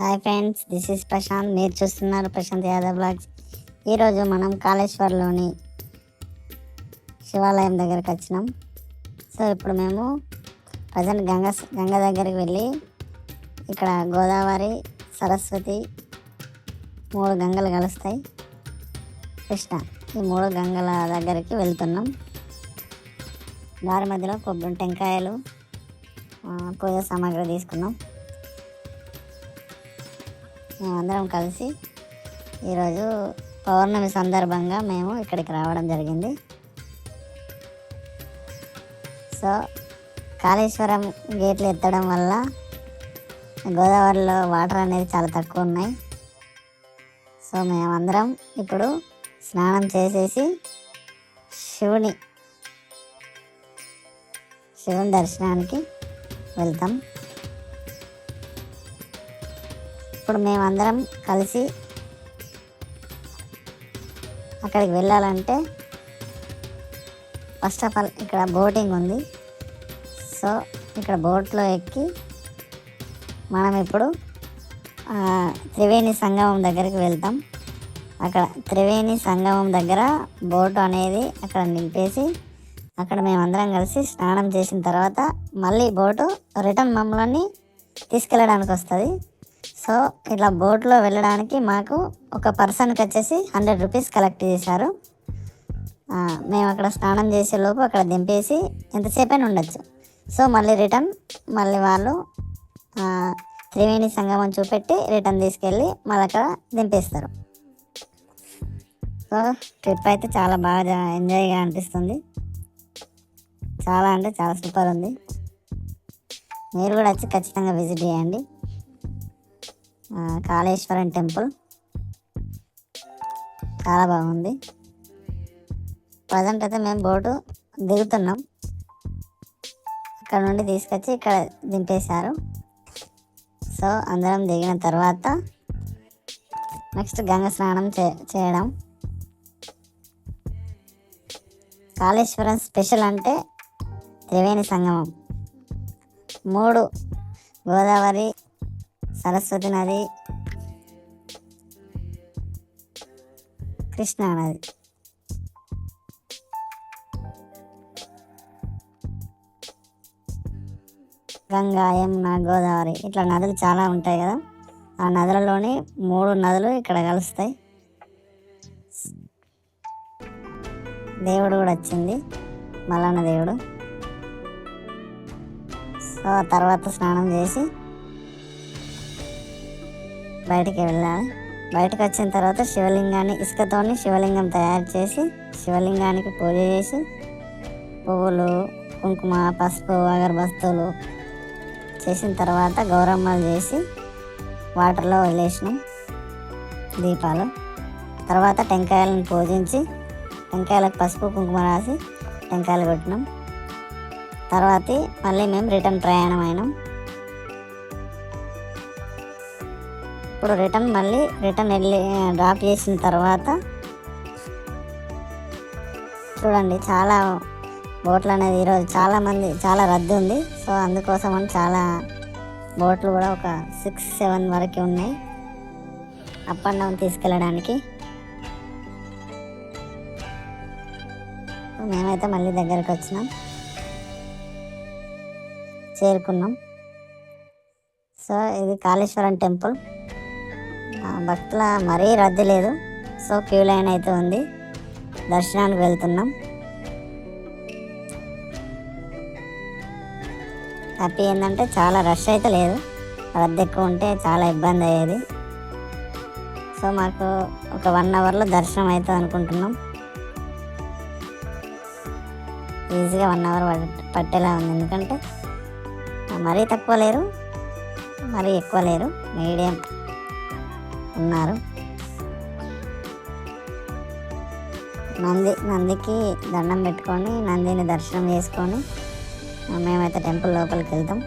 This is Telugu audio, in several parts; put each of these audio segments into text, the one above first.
Hi friends, this is Prashanth. మీరు చూస్తున్నారు ప్రశాంత్ యాదవ్ బ్లాగ్స్. ఈరోజు మనం కాళేశ్వర్లోని శివాలయం దగ్గరికి వచ్చినాం. సో ఇప్పుడు మేము ప్రజెంట్ గంగ దగ్గరికి వెళ్ళి ఇక్కడ గోదావరి, సరస్వతి, 3 గంగలు కలుస్తాయి, కృష్ణ, ఈ 3 గంగల దగ్గరికి వెళ్తున్నాం. దారి మధ్యలో టెంకాయలు, పూజ సామాగ్రి తీసుకున్నాం. మేమందరం కలిసి ఈరోజు పౌర్ణమి సందర్భంగా మేము ఇక్కడికి రావడం జరిగింది. సో కాళేశ్వరం గేట్లు ఎత్తడం వల్ల గోదావరిలో వాటర్ అనేది చాలా తక్కువ ఉన్నాయి. సో మేమందరం ఇప్పుడు స్నానం చేసేసి శివుని దర్శనానికి వెళ్తాం. ఇప్పుడు మేమందరం కలిసి అక్కడికి వెళ్ళాలంటే ఫస్ట్ ఆఫ్ ఆల్ ఇక్కడ బోటింగ్ ఉంది. సో ఇక్కడ బోట్లో ఎక్కి మనం ఇప్పుడు త్రివేణి సంగమం దగ్గరికి వెళ్తాం. అక్కడ త్రివేణి సంగమం దగ్గర బోటు అనేది అక్కడ నిలిపేసి అక్కడ మేమందరం కలిసి స్నానం చేసిన తర్వాత మళ్ళీ బోటు రిటర్న్ మమ్మల్ని తీసుకెళ్ళడానికి వస్తుంది. సో ఇట్లా బోట్లో వెళ్ళడానికి మాకు ఒక పర్సన్కి వచ్చేసి 100 రూపీస్ కలెక్ట్ చేశారు. మేము అక్కడ స్నానం చేసే లోపు అక్కడ దింపేసి ఎంతసేపైనా ఉండొచ్చు. సో మళ్ళీ మళ్ళీ వాళ్ళు త్రివేణి సంగమం చూపెట్టి రిటర్న్ తీసుకెళ్ళి మళ్ళీ అక్కడ దింపేస్తారు. సో ట్రిప్ అయితే చాలా బాగా ఎంజాయ్గా అనిపిస్తుంది. చాలా అంటే చాలా సూపర్ ఉంది. మీరు కూడా వచ్చి ఖచ్చితంగా విజిట్ చేయండి. కాళేశ్వరం టెంపుల్ చాలా బాగుంది. ప్రజెంట్ అయితే మేము బోటు దిగుతున్నాం. ఇక్కడ నుండి తీసుకొచ్చి ఇక్కడ దింపేశారు. సో అందరం దిగిన తర్వాత నెక్స్ట్ గంగ స్నానం చేయడం. కాళేశ్వరం స్పెషల్ అంటే త్రివేణి సంగమం. 3 గోదావరి, సరస్వతి నది, కృష్ణా నది. గంగా, యమున, గోదావరి ఇట్లా నదులు చాలా ఉంటాయి కదా. ఆ నదులలోని 3 నదులు ఇక్కడ కలుస్తాయి. దేవుడు కూడా వచ్చింది, మల్లన్న దేవుడు. సో తర్వాత స్నానం చేసి బయటికి వెళ్ళాలి. బయటకు వచ్చిన తర్వాత శివలింగాన్ని ఇసుకతోని శివలింగం తయారు చేసి శివలింగానికి పూజ చేసి పువ్వులు, కుంకుమ, పసుపు, అగరబత్తులు చేసిన తర్వాత గౌరమ్మలు చేసి వాటర్లో వదిలేసినాం దీపాలు. తర్వాత టెంకాయలను పూజించి టెంకాయలకు పసుపు, కుంకుమ రాసి టెంకాయలు కొట్టినాం. తర్వాత మళ్ళీ మేము రిటర్న్ ప్రయాణం అయినాం. ఇప్పుడు రిటర్న్ వెళ్ళి డ్రాప్ చేసిన తర్వాత చూడండి, చాలా బోట్లు అనేది ఈరోజు చాలా రద్దీ ఉంది. సో అందుకోసం అని చాలా బోట్లు కూడా ఒక 6-7 వరకు ఉన్నాయి అప్ అండ్ డౌన్ తీసుకెళ్ళడానికి. మేమైతే మళ్ళీ దగ్గరికి వచ్చినాం, చేరుకున్నాం. సో ఇది కాళేశ్వరం టెంపుల్. భక్తుల మరీ రద్దీ లేదు. సో క్యూ లైన్ అయితే ఉంది. దర్శనానికి వెళ్తున్నాం. హ్యాపీ ఏంటంటే చాలా రష్ అయితే లేదు. రద్దీ ఎక్కువ ఉంటే చాలా ఇబ్బంది అయ్యేది. సో మాకు ఒక 1 అవర్లో దర్శనం అవుతుంది అనుకుంటున్నాం. ఈజీగా 1 అవర్ పట్టేలా ఉంది. ఎందుకంటే మరీ తక్కువ లేరు, మరీ ఎక్కువ లేరు, మీడియం ఉన్నారు. నందికి దండం పెట్టుకొని నందిని దర్శనం చేసుకొని మేమైతే టెంపుల్ లోపలికి వెళ్తాం.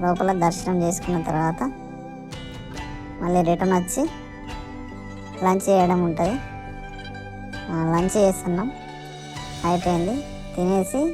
లోపల దర్శనం చేసుకున్న తర్వాత మళ్ళీ రిటర్న్ వచ్చి లంచ్ చేయడం ఉంటుంది. లంచ్ చేస్తున్నాం, అయిపోయింది. తినేసి